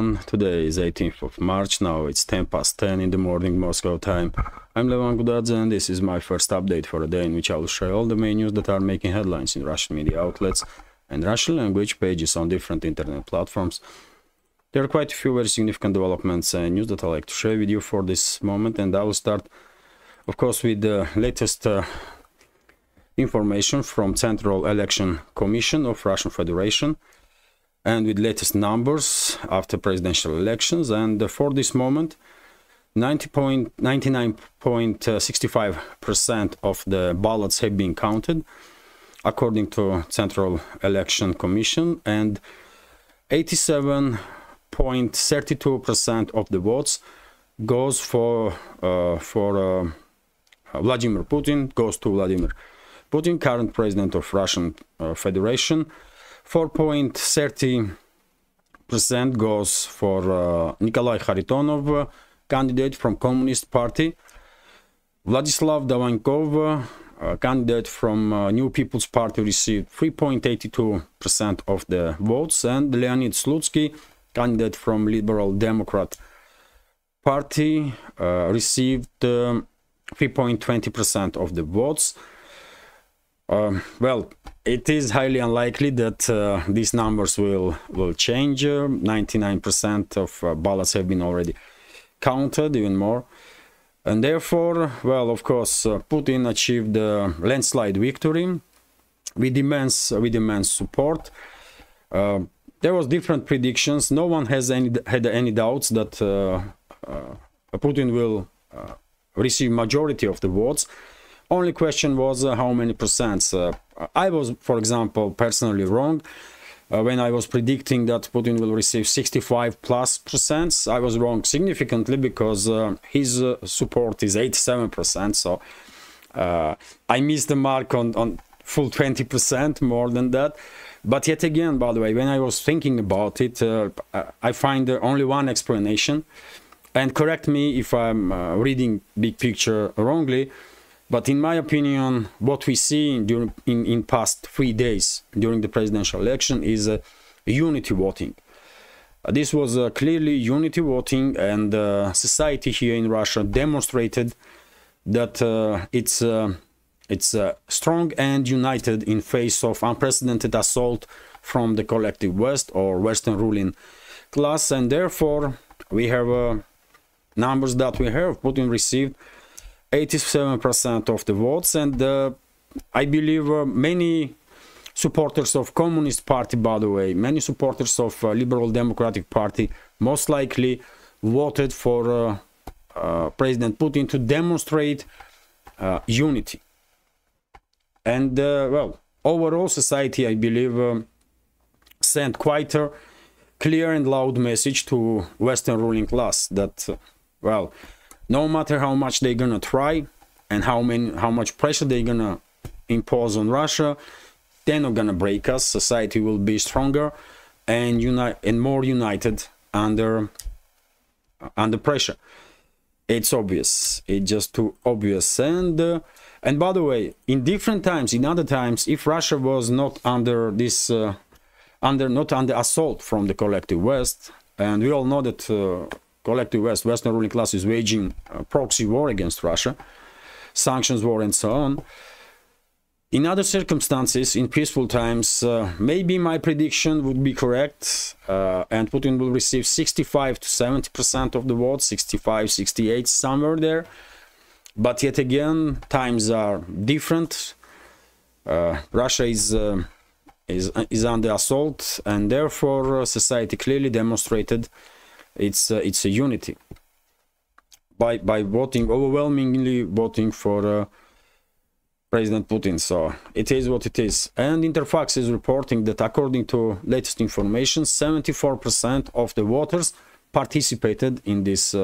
everyone. Today is 18th of March. Now it's 10 past 10 in the morning Moscow time. I'm Levan Gudadze and this is my first update for a day in which I will share all the main news that are making headlines in Russian media outlets and Russian language pages on different internet platforms. There are quite a few very significant developments and news that I like to share with you for this moment, and I will start, of course, with the latest information from Central Election Commission of Russian Federation and with latest numbers after presidential elections. And for this moment, 99.65% of the ballots have been counted according to Central Election Commission, and 87.32% of the votes goes for Vladimir Putin, goes to Vladimir Putin, current president of Russian Federation. 4.30% goes for Nikolai Kharitonov, candidate from Communist Party. Vladislav Davankov, candidate from New People's Party, received 3.82% of the votes, and Leonid Slutsky, candidate from Liberal Democrat Party, received 3.20% of the votes. Well, it is highly unlikely that these numbers will change. 99% of ballots have been already counted, even more. And therefore, well, of course, Putin achieved a landslide victory with immense support. There was different predictions. No one has had any doubts that Putin will receive majority of the votes. Only question was how many percents. I was, for example, personally wrong when I was predicting that Putin will receive 65+%. I was wrong significantly because his support is 87%. So I missed the mark on full 20%, more than that. But yet again, by the way, when I was thinking about it, I find only one explanation. And correct me if I'm reading big picture wrongly. But in my opinion, what we see in past 3 days during the presidential election is unity voting. This was clearly unity voting, and society here in Russia demonstrated that it's strong and united in face of unprecedented assault from the collective West or Western ruling class. And therefore, we have numbers that we have. Putin received 87% of the votes, and I believe many supporters of Communist Party, by the way, many supporters of Liberal Democratic Party most likely voted for President Putin to demonstrate unity. And well, overall society, I believe, sent quite a clear and loud message to Western ruling class that, well, no matter how much they're gonna try and how much pressure they're gonna impose on Russia, they're not gonna break us. Society will be stronger and more united under pressure. It's obvious. It's just too obvious. And by the way, in different times, in other times, if Russia was not under this not under assault from the collective West, and we all know that collective West, Western ruling class, is waging a proxy war against Russia, sanctions war and so on. In other circumstances, in peaceful times, maybe my prediction would be correct, and Putin will receive 65 to 70% of the votes, 65, 68, somewhere there. But yet again, times are different. Russia is under assault, and therefore society clearly demonstrated it's a unity by voting, overwhelmingly voting for President Putin. So it is what it is. And Interfax is reporting that according to latest information, 74% of the voters participated in this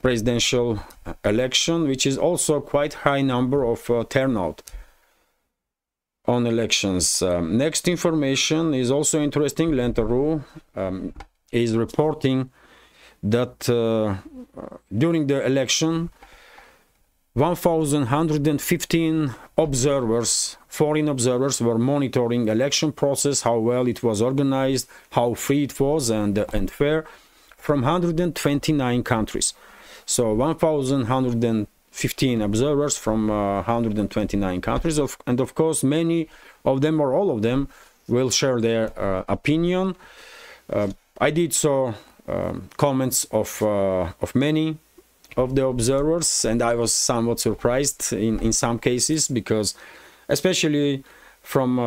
presidential election, which is also quite high number of turnout on elections. Next information is also interesting. Lenta.ru is reporting that during the election, 1,115 observers, foreign observers, were monitoring election process, how well it was organized, how free it was and fair, from 129 countries. So 1,115 observers from 129 countries, and of course many of them or all of them will share their opinion. I did saw comments of many of the observers, and I was somewhat surprised in some cases, because especially from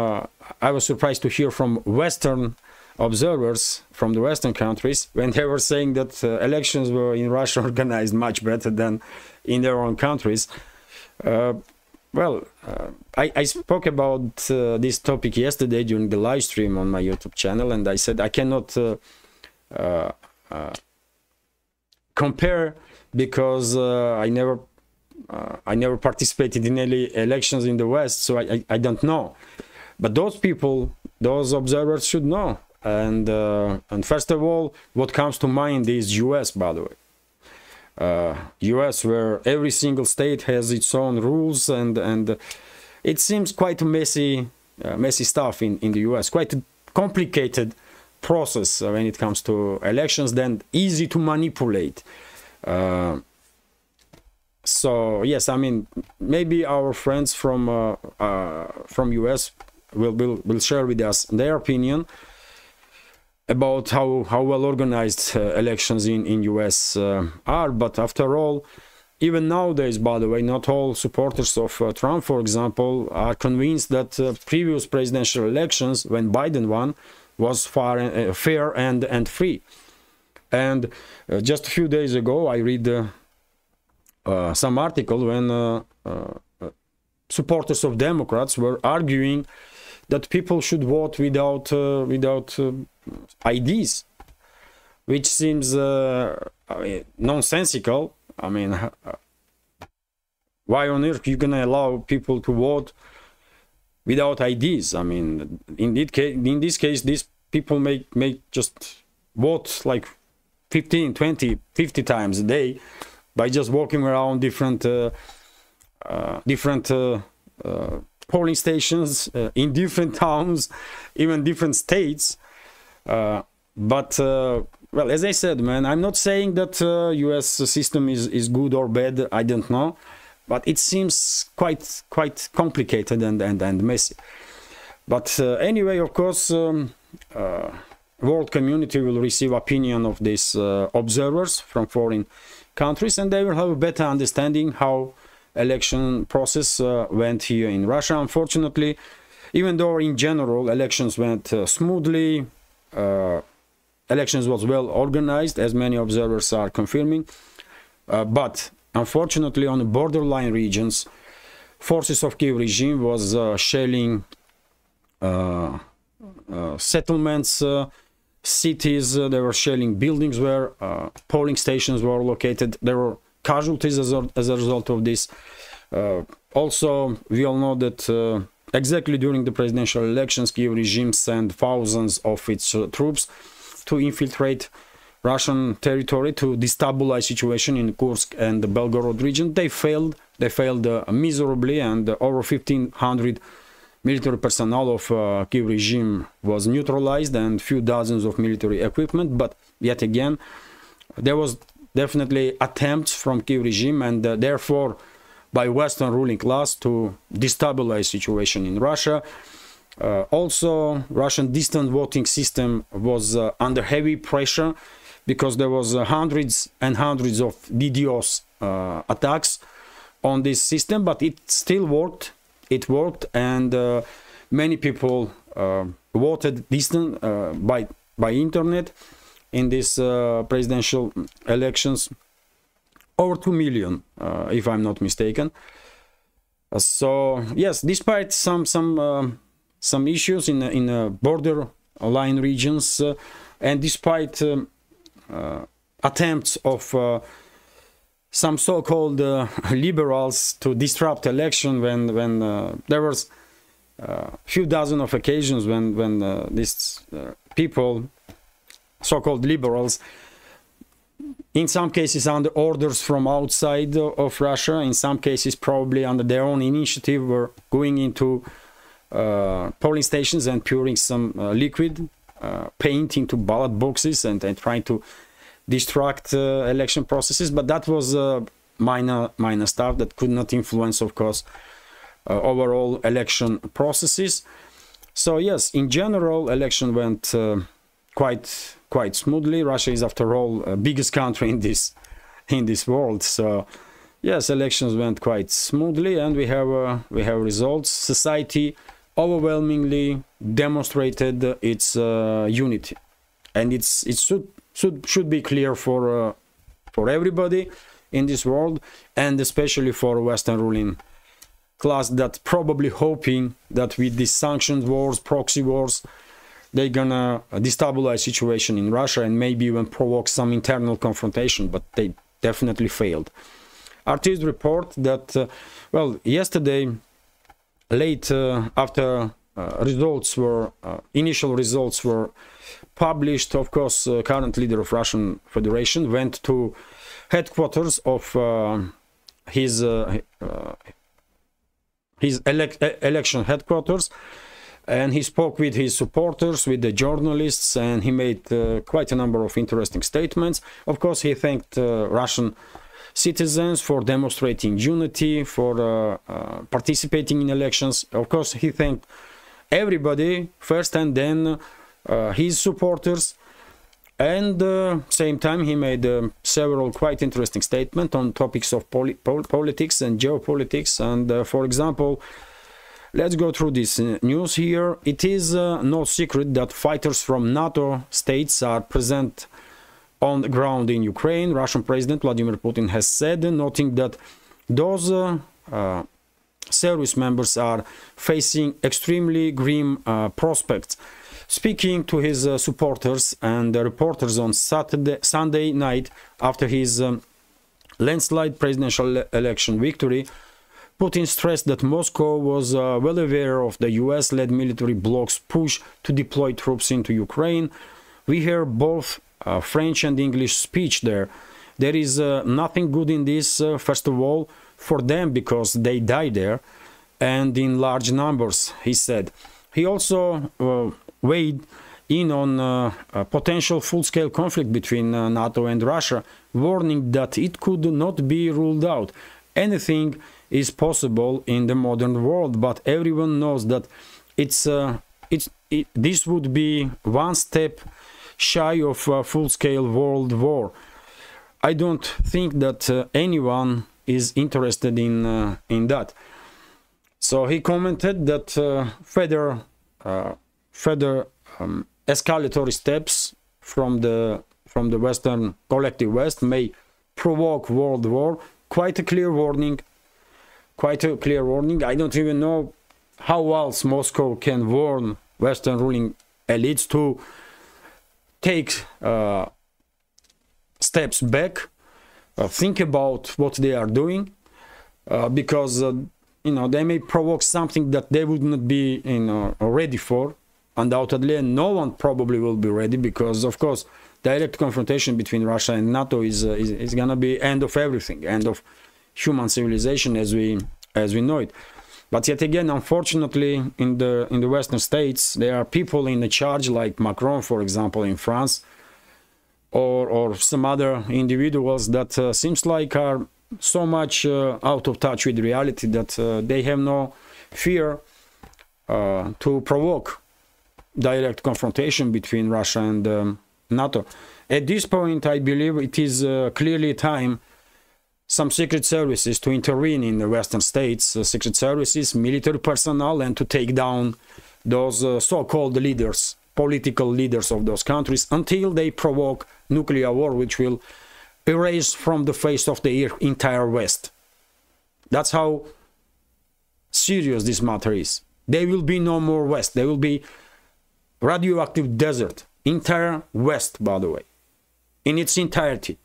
I was surprised to hear from Western observers from the Western countries when they were saying that elections were in Russia organized much better than in their own countries. I spoke about this topic yesterday during the live stream on my YouTube channel, and I said I cannot compare, because I never participated in any elections in the West, so I don't know. But those people, those observers should know. And first of all, what comes to mind is US, by the way. US, where every single state has its own rules, and it seems quite messy stuff in the US, quite a complicated process when it comes to elections, then easy to manipulate. So yes, I mean, maybe our friends from US will share with us their opinion about how well organized elections in US are. But after all, even nowadays, by the way, not all supporters of Trump, for example, are convinced that previous presidential elections, when Biden won, was fair and free. And just a few days ago, I read some article when supporters of Democrats were arguing that people should vote without IDs, which seems nonsensical. I mean, why on earth are you gonna allow people to vote without IDs? I mean, in this case, these people may just vote like 15, 20, 50 times a day by just walking around different polling stations in different towns, even different states. Well, as I said, man, I'm not saying that US system is good or bad. I don't know, but it seems quite complicated and messy. But anyway, of course, world community will receive opinion of these observers from foreign countries, and they will have a better understanding how election process went here in Russia. Unfortunately, even though in general elections went smoothly, elections was well organized, as many observers are confirming, but unfortunately on the borderline regions, forces of Kiev regime was shelling settlements, cities. They were shelling buildings where polling stations were located. There were casualties as a result of this. Also, we all know that exactly during the presidential elections, Kiev regime sent thousands of its troops to infiltrate Russian territory to destabilize situation in Kursk and the Belgorod region. They failed. They failed miserably, and over 1,500 military personnel of Kiev regime was neutralized, and few dozens of military equipment. But yet again, there was definitely attempts from Kiev regime, and therefore by Western ruling class, to destabilize situation in Russia. Also, Russian distant voting system was under heavy pressure, because there was hundreds and hundreds of DDoS attacks on this system, but it still worked. It worked, and many people voted distant by internet in these presidential elections. Over 2 million, if I'm not mistaken. So yes, despite some issues in borderline regions, and despite attempts of some so-called liberals to disrupt election, when there was few dozen of occasions when these people, so-called liberals, in some cases under orders from outside of Russia, in some cases probably under their own initiative, were going into polling stations and pouring some liquid paint into ballot boxes and trying to distract election processes. But that was minor stuff that could not influence, of course, overall election processes. So yes, in general, election went quite smoothly. Russia is, after all, the biggest country in this world. So yes, elections went quite smoothly, and we have results. Society overwhelmingly demonstrated its unity, and it should be clear for everybody in this world, and especially for Western ruling class, that probably hoping that with these sanctions wars, proxy wars, they're gonna destabilize situation in Russia and maybe even provoke some internal confrontation, but they definitely failed. RT's report that, well, yesterday, late after initial results were published, of course, current leader of Russian Federation went to headquarters of his election headquarters, and he spoke with his supporters, with the journalists, and he made quite a number of interesting statements. Of course, he thanked Russian citizens for demonstrating unity, for participating in elections. Of course, he thanked everybody first, and then his supporters. And same time, he made several quite interesting statements on topics of politics and geopolitics. And for example, let's go through this news here. It is no secret that fighters from NATO states are present on the ground in Ukraine. Russian President Vladimir Putin has said, noting that those service members are facing extremely grim prospects. Speaking to his supporters and reporters on Sunday night after his landslide presidential election victory, Putin stressed that Moscow was well aware of the US-led military bloc's push to deploy troops into Ukraine. We hear both French and English speech there. There is nothing good in this, first of all, for them because they die there and in large numbers, he said. He also weighed in on a potential full-scale conflict between NATO and Russia, warning that it could not be ruled out. Anything is possible in the modern world, but everyone knows that this would be one step shy of a full-scale world war. I don't think that anyone is interested in that. So he commented that further escalatory steps from the Western collective West may provoke world war. Quite a clear warning. I don't even know how else Moscow can warn Western ruling elites to take steps back, think about what they are doing, because they may provoke something that they would not be ready for, undoubtedly, and no one probably will be ready, because of course direct confrontation between Russia and NATO is gonna be end of everything, end of human civilization as we know it. But yet again, unfortunately, in the Western states, there are people in the charge, like Macron, for example, in France, or some other individuals that seems like are so much out of touch with reality that they have no fear to provoke direct confrontation between Russia and NATO. At this point, I believe it is clearly time some secret services to intervene in the Western states, secret services, military personnel, and to take down those so-called leaders, political leaders of those countries, until they provoke nuclear war, which will erase from the face of the entire West. That's how serious this matter is. There will be no more West. There will be radioactive desert. Entire West, by the way, in its entirety.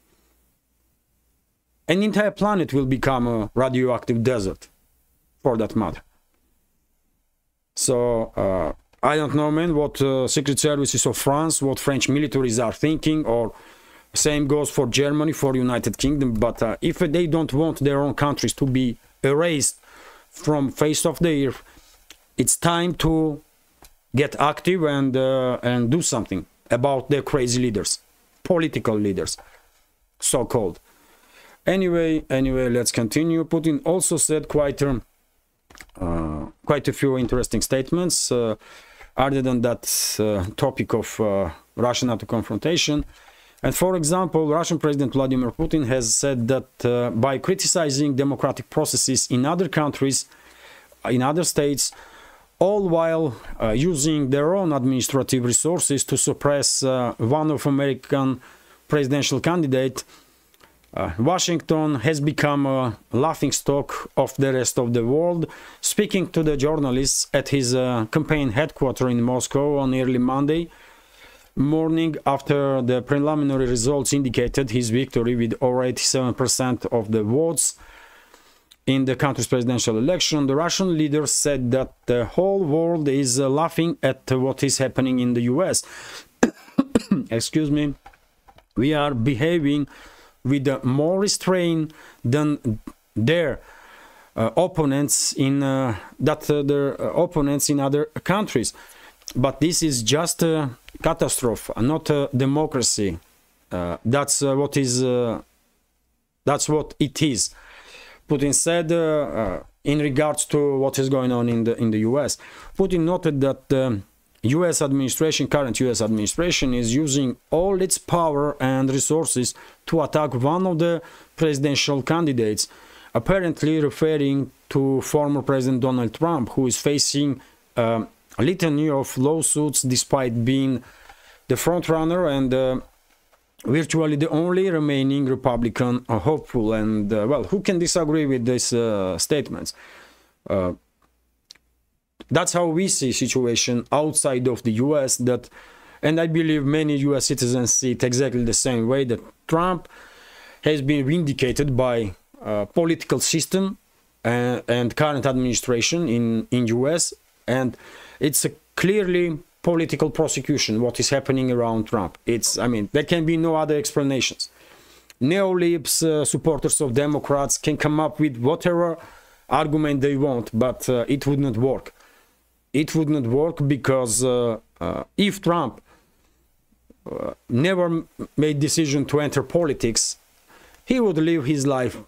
An entire planet will become a radioactive desert, for that matter. So, I don't know, man, what secret services of France, what French militaries are thinking, or Same goes for Germany, for United Kingdom. But if they don't want their own countries to be erased from face of the earth, it's time to get active and do something about their crazy leaders, political leaders, so-called. Anyway, let's continue. Putin also said quite a few interesting statements other than that topic of Russian-NATO confrontation. And for example, Russian President Vladimir Putin has said that by criticizing democratic processes in other countries, in other states, all while using their own administrative resources to suppress one of American presidential candidate, Washington has become a laughingstock of the rest of the world. Speaking to the journalists at his campaign headquarters in Moscow on early Monday morning, after the preliminary results indicated his victory with over 87% of the votes in the country's presidential election, the Russian leader said that the whole world is laughing at what is happening in the US. Excuse me. We are behaving with more restraint than their opponents in their opponents in other countries. But this is just a catastrophe, not a democracy. That's what it is. Putin said in regards to what is going on in the US. Putin noted that the current US administration is using all its power and resources to attack one of the presidential candidates, apparently referring to former President Donald Trump, who is facing a litany of lawsuits despite being the frontrunner and virtually the only remaining Republican hopeful. And well, who can disagree with these statements? That's how we see situation outside of the US, and I believe many US citizens see it exactly the same way, that Trump has been vindicated by political system and current administration in US, and it's a clearly political prosecution what is happening around Trump. I mean, there can be no other explanations. Neolibs, supporters of Democrats can come up with whatever argument they want, but it would not work. It would not work because if Trump never made decision to enter politics, he would live his life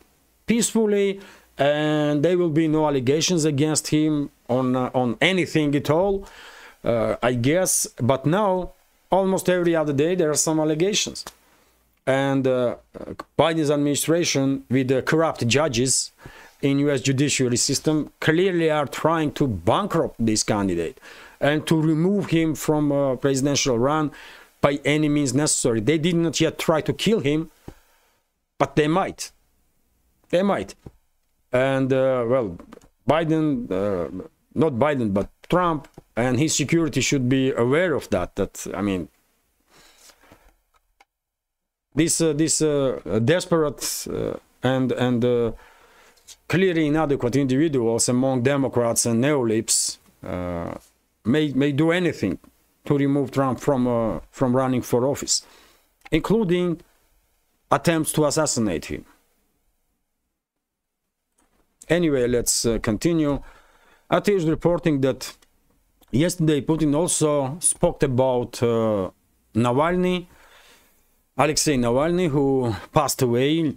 peacefully, and there will be no allegations against him on anything at all, I guess. But now, almost every other day, there are some allegations. And Biden's administration, with the corrupt judges in US judiciary system, clearly are trying to bankrupt this candidate and to remove him from a presidential run by any means necessary. They did not yet try to kill him, but they might. They might. And well, Biden, not Biden, but Trump and his security should be aware of that. I mean, this desperate and clearly inadequate individuals among Democrats and neolibs may do anything to remove Trump from running for office, including attempts to assassinate him. Anyway, let's continue. RT is reporting that yesterday Putin also spoke about Navalny, Alexei Navalny, who passed away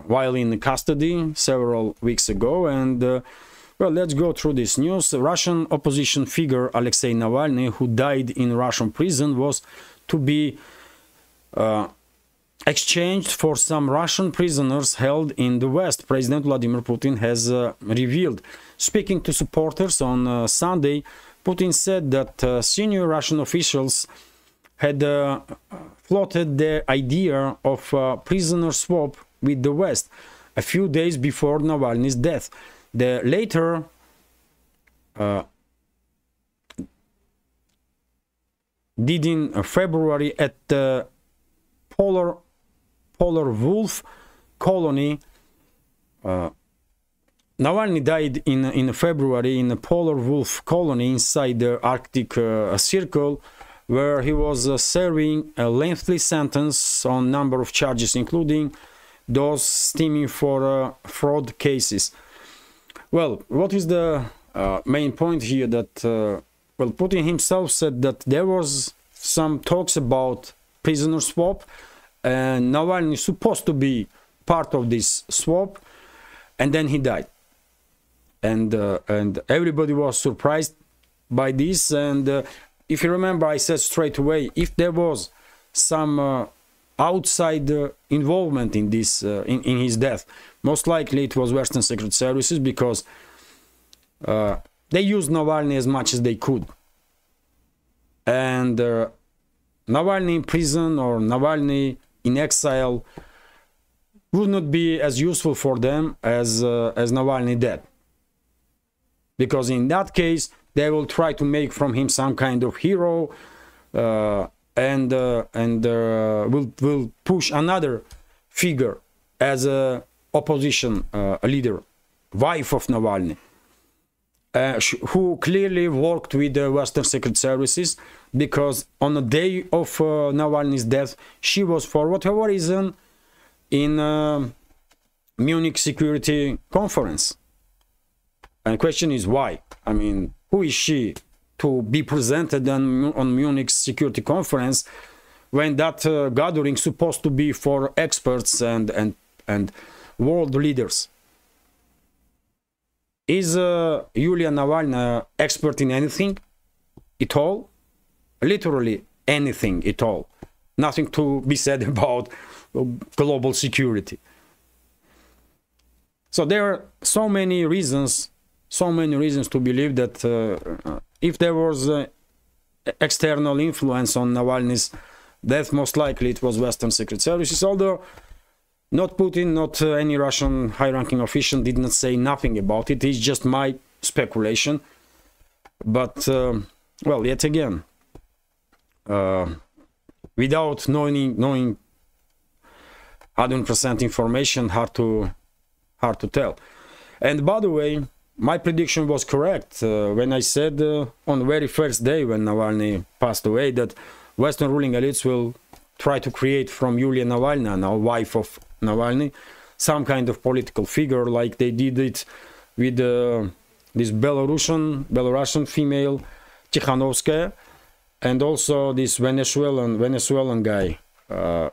while in custody several weeks ago. And well, let's go through this news. Russian opposition figure Alexei Navalny, who died in Russian prison, was to be exchanged for some Russian prisoners held in the West, President Vladimir Putin has revealed. Speaking to supporters on Sunday, Putin said that senior Russian officials had floated the idea of prisoner swap with the West a few days before Navalny's death. The later did in February at the Polar Wolf colony. Navalny died in February in a Polar Wolf colony inside the Arctic Circle, where he was serving a lengthy sentence on number of charges, including those stemming for fraud cases. Well, what is the main point here? That well, Putin himself said that there was some talks about prisoner swap, and Navalny is supposed to be part of this swap, and then he died. And everybody was surprised by this. And if you remember, I said straight away, if there was some outside involvement in this, in his death, most likely it was Western secret services, because they used Navalny as much as they could. And Navalny in prison or Navalny in exile would not be as useful for them as Navalny dead. Because in that case, they will try to make from him some kind of hero, and will push another figure as a opposition leader, wife of Navalny, who clearly worked with the Western secret services, because on the day of Navalny's death, she was, for whatever reason, in Munich Security Conference. And the question is why? I mean, who is she to be presented on Munich Security Conference when that gathering is supposed to be for experts and world leaders? Is Yulia Navalny expert in anything at all? Literally anything at all. Nothing to be said about global security. So there are so many reasons to believe that if there was external influence on Navalny's death, most likely it was Western secret services, although not Putin, not any Russian high-ranking official did not say nothing about it. It's just my speculation. But, well, yet again, without knowing 100% information, hard to tell. And by the way, my prediction was correct when I said on the very first day when Navalny passed away that Western ruling elites will try to create from Yulia Navalny, now wife of Navalny, some kind of political figure, like they did it with this Belarusian female Tikhanovskaya, and also this Venezuelan guy. I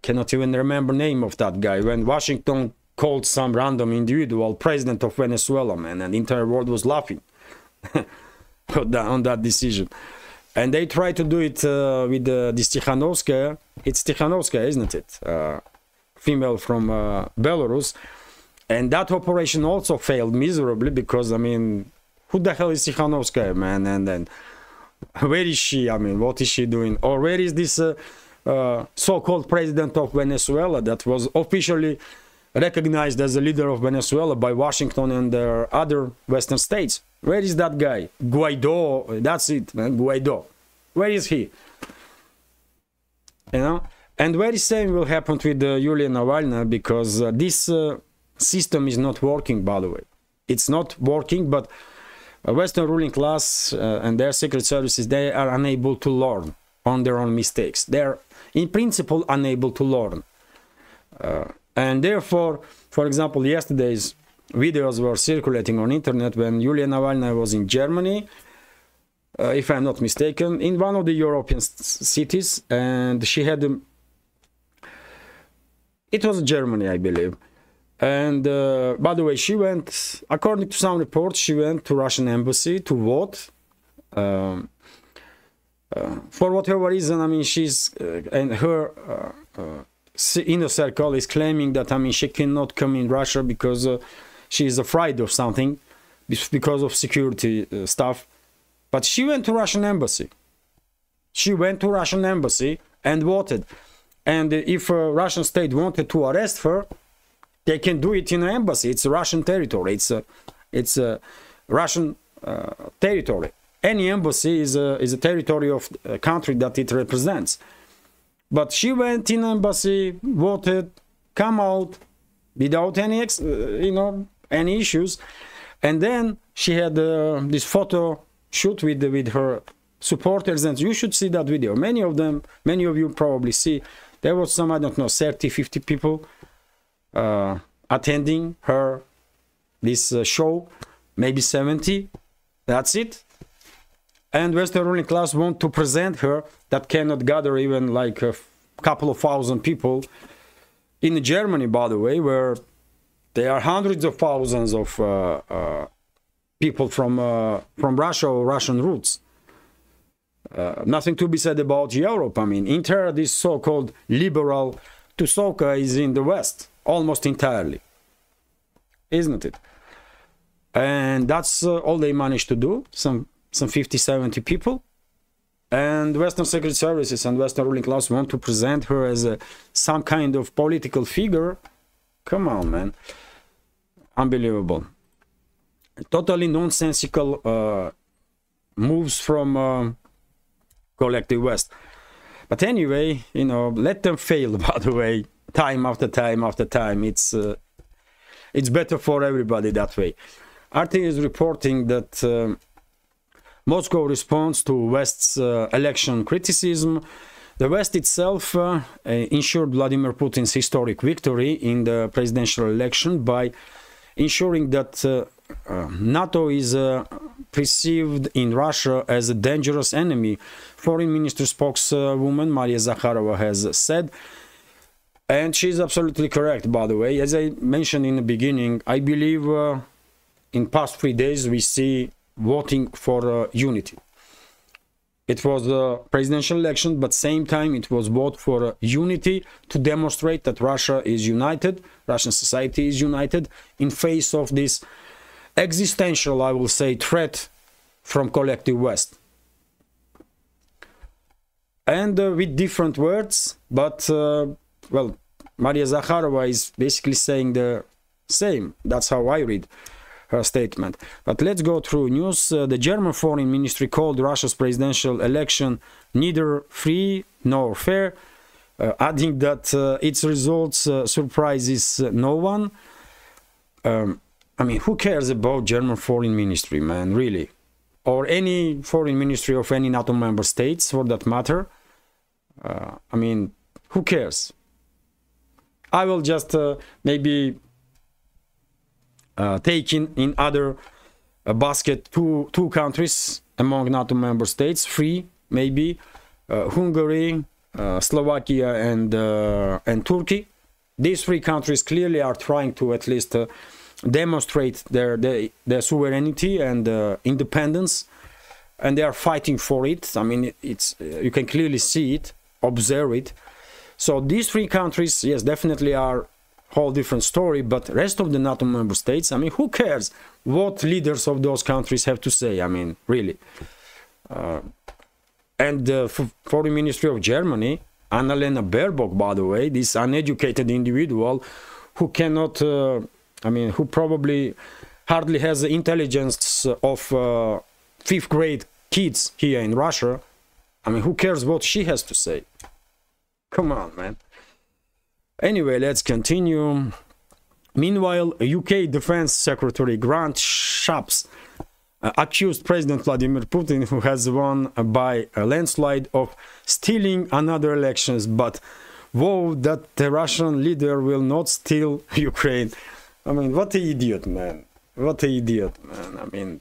cannot even remember the name of that guy. When Washington called some random individual president of Venezuela, man, and the entire world was laughing on that decision. And they tried to do it with this Tikhanovskaya. It's Tikhanovskaya, isn't it? Female from Belarus. And that operation also failed miserably because, I mean, who the hell is Tikhanovskaya, man? And then where is she? I mean, what is she doing? Or where is this so-called president of Venezuela that was officially recognized as the leader of Venezuela by Washington and other Western states? Where is that guy? Guaido, that's it, man, Guaido. Where is he? You know? And very same will happen with Yulia Navalny, because this system is not working, by the way. It's not working, but Western ruling class and their secret services, they are unable to learn on their own mistakes. They're, in principle, unable to learn. And therefore, for example, yesterday's videos were circulating on internet when Yulia Navalny was in Germany, if I'm not mistaken, in one of the European cities, and she had it was Germany, I believe. And by the way, she went, according to some reports, she went to Russian embassy to vote. For whatever reason, I mean, she's and her inner circle is claiming that, I mean, she cannot come in Russia because she is afraid of something, because of security stuff. But she went to Russian embassy. She went to Russian embassy and voted. And if a Russian state wanted to arrest her, they can do it in an embassy. It's a Russian territory. It's a Russian territory. Any embassy is a territory of a country that it represents. But she went in embassy, voted, come out without any any issues, and then she had this photo shoot with her supporters, and you should see that video. Many of them, many of you probably see, there was some, I don't know, 30, 50 people attending this show, maybe 70, that's it. And Western ruling class want to present her, that cannot gather even like a couple of thousand people. In Germany, by the way, where there are hundreds of thousands of people from Russia or Russian roots. Nothing to be said about Europe. I mean, entire this so-called liberal Tusoka is in the West, almost entirely, isn't it? And that's all they managed to do, some 50, 70 people. And Western secret services and Western ruling class want to present her as some kind of political figure. Come on, man. Unbelievable. Totally nonsensical moves from collective West. But anyway, you know, let them fail, by the way, time after time after time. It's better for everybody that way. RT is reporting that Moscow responds to West's election criticism. The West itself ensured Vladimir Putin's historic victory in the presidential election by ensuring that NATO is perceived in Russia as a dangerous enemy. Foreign Minister spokeswoman Maria Zakharova has said, and she's absolutely correct, by the way. As I mentioned in the beginning, I believe in past 3 days we see voting for unity. It was a presidential election, but same time it was vote for unity to demonstrate that Russia is united, Russian society is united in face of this existential, I will say, threat from collective West. And with different words, but well, Maria Zakharova is basically saying the same. That's how I read her statement. But let's go through news. The German Foreign Ministry called Russia's presidential election neither free nor fair, adding that its results surprises no one. I mean, who cares about German Foreign Ministry, man, really? Or any foreign ministry of any NATO member states, for that matter. I mean, who cares? I will just maybe take in other basket two countries among NATO member states, free maybe, Hungary, Slovakia, and Turkey. These 3 countries clearly are trying to at least demonstrate their sovereignty and independence, and they are fighting for it. I mean, it's you can clearly see it, observe it. So these 3 countries, yes, definitely are whole different story, but rest of the NATO member states, I mean, who cares what leaders of those countries have to say? I mean, really. And the Foreign Ministry of Germany, Annalena Baerbock, by the way, this uneducated individual who cannot, I mean, who probably hardly has the intelligence of 5th grade kids here in Russia. I mean, who cares what she has to say? Come on, man. Anyway, let's continue. Meanwhile, UK Defense Secretary Grant Shapps accused President Vladimir Putin, who has won by a landslide, of stealing another elections, but vowed that the Russian leader will not steal Ukraine. I mean, what an idiot, man. What an idiot, man. I mean,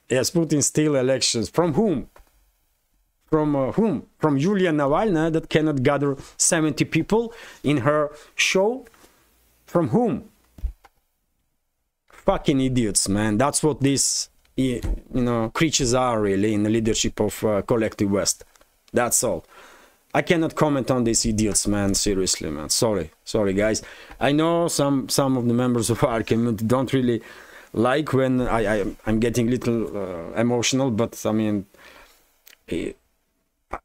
yes, Putin steal elections. From whom? From whom? From Yulia Navalny, that cannot gather 70 people in her show? From whom? Fucking idiots, man. That's what these, you know, creatures are really in the leadership of collective West. That's all. I cannot comment on these idiots, man. Seriously, man. Sorry, guys. I know some of the members of our community don't really like when I'm getting a little emotional, but I mean,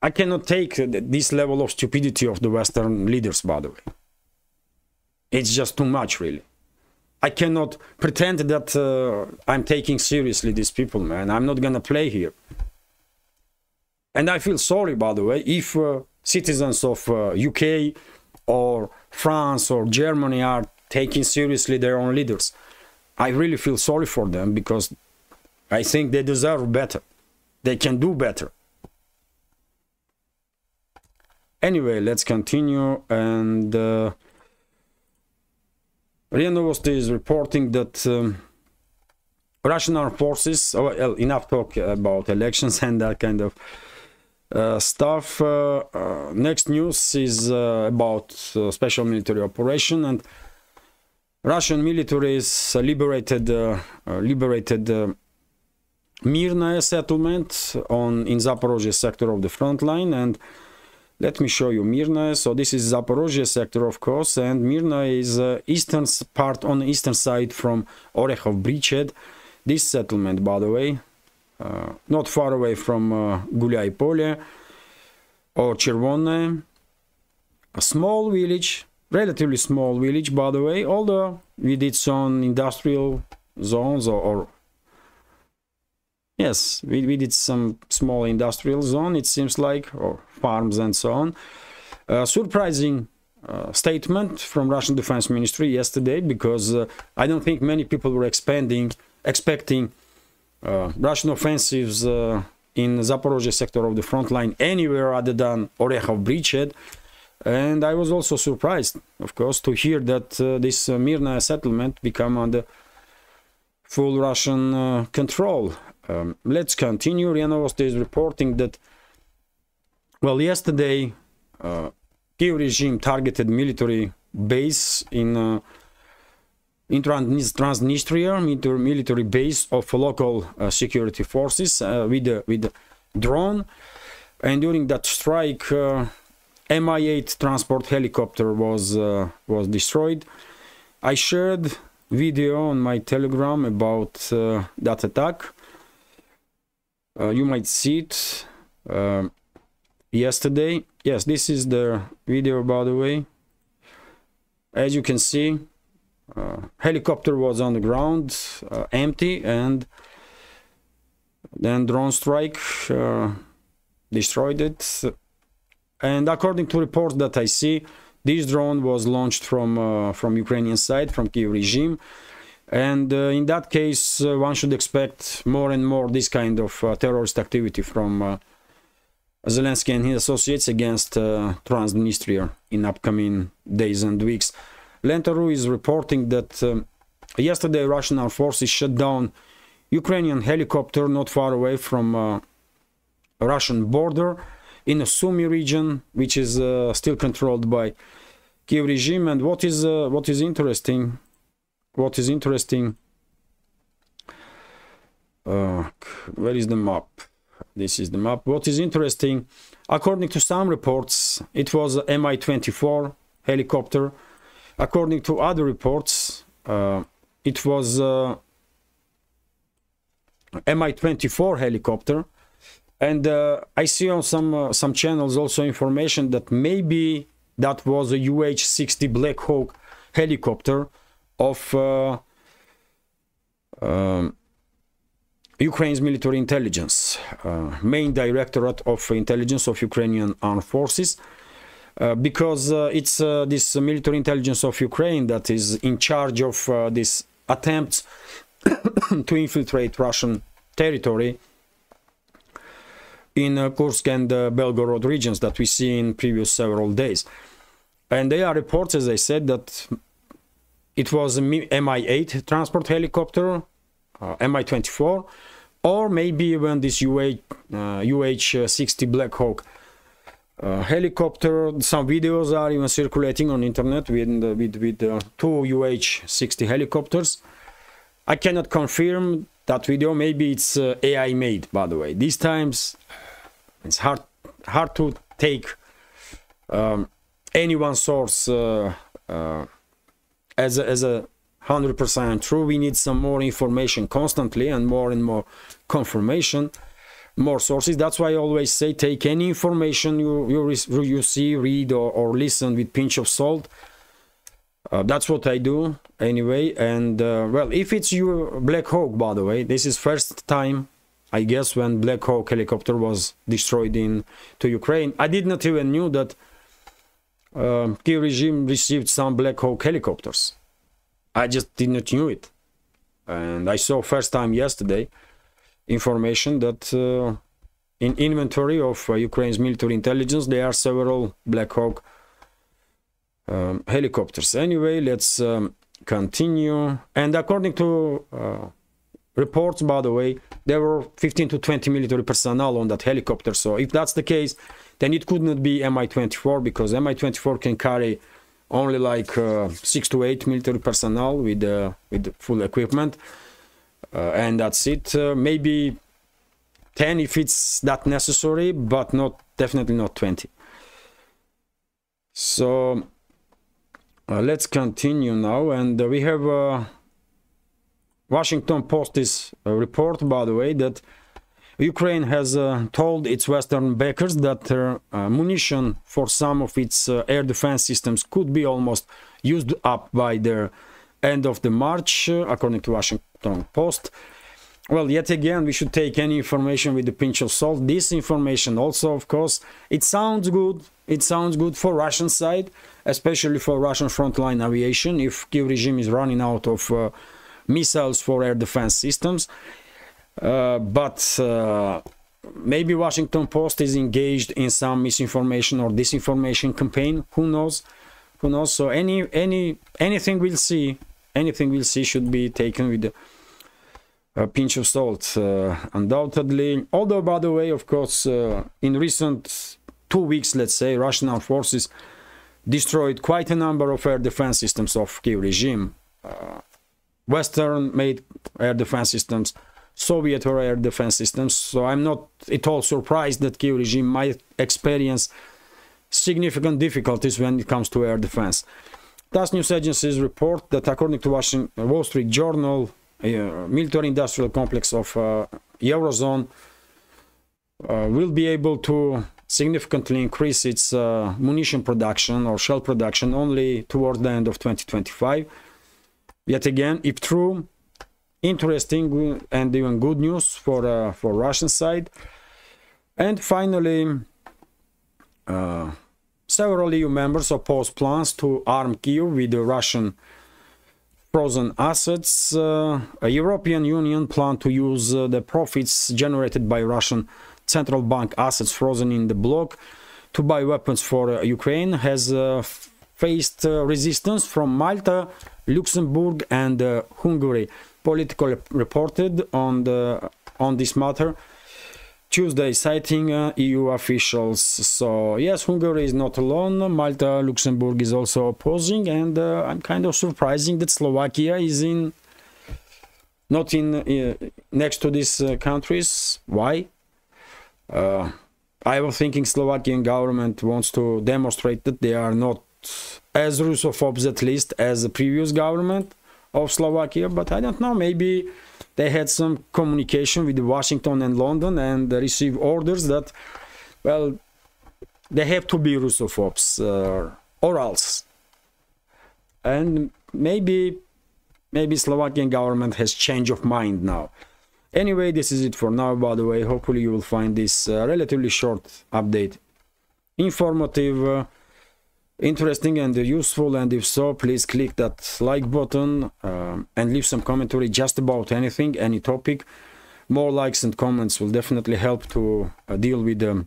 I cannot take this level of stupidity of the Western leaders, by the way. It's just too much, really. I cannot pretend that I'm taking seriously these people, man. I'm not gonna play here. And I feel sorry, by the way, if citizens of UK or France or Germany are taking seriously their own leaders. I really feel sorry for them, because I think they deserve better. They can do better. Anyway, let's continue. And RIA Novosti is reporting that Russian armed forces, well, enough talk about elections and that kind of stuff. Next news is about special military operation, and Russian military is liberated Myrnaya settlement in Zaporozhye sector of the front line. And let me show you Myrnaya. So this is Zaporozhye sector, of course, and Myrnaya is eastern part on the eastern side from Orekhov bridgehead. This settlement, by the way, not far away from Gulyai Pole or Chervonne, a small village, relatively small village, by the way, although with its own industrial zones or yes, we did some small industrial zone, it seems like, or farms and so on. Surprising statement from Russian Defense Ministry yesterday, because I don't think many people were expecting Russian offensives in Zaporozhye sector of the front line anywhere other than Orekhov bridgehead. And I was also surprised, of course, to hear that this Myrnaya settlement become under full Russian control. Let's continue. RIA Novosti is reporting that, well, yesterday Kiev regime targeted military base in Transnistria, military base of local security forces with a drone, and during that strike Mi-8 transport helicopter was destroyed. I shared video on my Telegram about that attack. You might see it yesterday. Yes, this is the video, by the way. As you can see, helicopter was on the ground, empty, and then drone strike destroyed it. And according to reports that I see, this drone was launched from Ukrainian side, from Kiev regime. And in that case, one should expect more and more this kind of terrorist activity from Zelensky and his associates against Transnistria in upcoming days and weeks. Lenta.ru is reporting that yesterday Russian armed forces shut down Ukrainian helicopter not far away from Russian border in the Sumy region, which is still controlled by Kiev regime. And what is interesting, where is the map? This is the map. What is interesting, according to some reports, it was a Mi-24 helicopter. According to other reports, it was a Mi-24 helicopter. And I see on some channels also information that maybe that was a UH-60 Black Hawk helicopter of Ukraine's military intelligence, main directorate of intelligence of Ukrainian armed forces, because it's this military intelligence of Ukraine that is in charge of these attempts to infiltrate Russian territory in Kursk and Belgorod regions that we see in previous several days. And there are reports, as I said, that it was a Mi-8 transport helicopter, Mi-24, or maybe even this UH-60 Black Hawk helicopter. Some videos are even circulating on internet with two UH-60 helicopters. I cannot confirm that video. Maybe it's AI made, by the way. These times it's hard to take any one source as a 100% true. We need some more information constantly and more confirmation, more sources. That's why I always say take any information you see, read or listen with pinch of salt. That's what I do anyway. And well, if it's your Black Hawk, by the way, this is first time, I guess, when Black Hawk helicopter was destroyed to Ukraine. I did not even knew that Kiev regime received some Black Hawk helicopters. I just did not knew it. And I saw first time yesterday information that in inventory of Ukraine's military intelligence, there are several Black Hawk helicopters. Anyway, let's continue. And according to reports, by the way, there were 15 to 20 military personnel on that helicopter. So if that's the case, then it could not be Mi-24, because Mi-24 can carry only like 6 to 8 military personnel with full equipment, and that's it. Maybe 10 if it's that necessary, but definitely not 20. So let's continue now, and we have Washington Post's report, by the way, that Ukraine has told its Western backers that munition for some of its air defense systems could be almost used up by the end of the March, according to Washington Post. Well, yet again, we should take any information with a pinch of salt. This information also, of course, it sounds good. It sounds good for Russian side, especially for Russian frontline aviation, if Kiev regime is running out of missiles for air defense systems. But maybe Washington Post is engaged in some misinformation or disinformation campaign. Who knows? Who knows? So anything we'll see should be taken with a pinch of salt, undoubtedly. Although, by the way, of course, in recent 2 weeks, let's say, Russian armed forces destroyed quite a number of air defense systems of Kiev regime. Western-made air defense systems, Soviet air defense systems. So I'm not at all surprised that Kiev regime might experience significant difficulties when it comes to air defense. TASS news agencies report that according to Wall Street Journal, military-industrial complex of Eurozone will be able to significantly increase its munition production or shell production only towards the end of 2025. Yet again, if true, interesting and even good news for Russian side. And finally, several EU members oppose plans to arm Kiev with the Russian frozen assets. A European Union plan to use the profits generated by Russian central bank assets frozen in the bloc to buy weapons for Ukraine has faced resistance from Malta, Luxembourg and Hungary. Politico reported on this matter Tuesday, citing EU officials. So yes, Hungary is not alone. Malta, Luxembourg is also opposing, and I'm kind of surprising that Slovakia is not next to these countries. Why? I was thinking Slovakian government wants to demonstrate that they are not as Russophobes, at least, as the previous government of Slovakia, but I don't know, maybe they had some communication with Washington and London and received orders that, well, they have to be Russophobes or else. And maybe Slovakian government has change of mind now. Anyway, this is it for now, by the way. Hopefully you will find this relatively short update informative, interesting and useful, and if so, please click that like button and leave some commentary just about anything, any topic. More likes and comments will definitely help to deal with the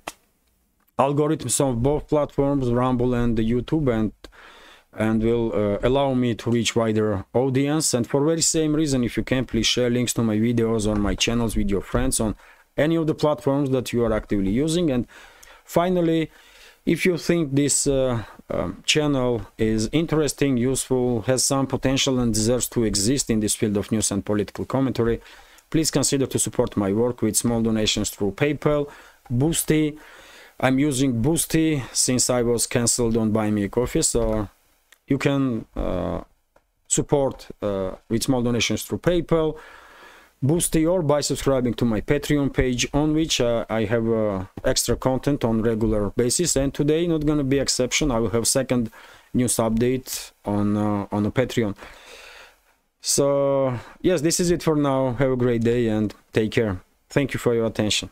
algorithms of both platforms, Rumble and YouTube, and will allow me to reach wider audience. And for very same reason, if you can, please share links to my videos or my channels with your friends on any of the platforms that you are actively using. And finally, if you think this channel is interesting, useful, has some potential and deserves to exist in this field of news and political commentary, please consider to support my work with small donations through PayPal, Boosty. I'm using Boosty since I was cancelled on Buy Me a Coffee, so you can support with small donations through PayPal, Boosty, or by subscribing to my Patreon page, on which I have extra content on regular basis. And today, not gonna be exception. I will have second news update on a Patreon. So yes, this is it for now. Have a great day and take care. Thank you for your attention.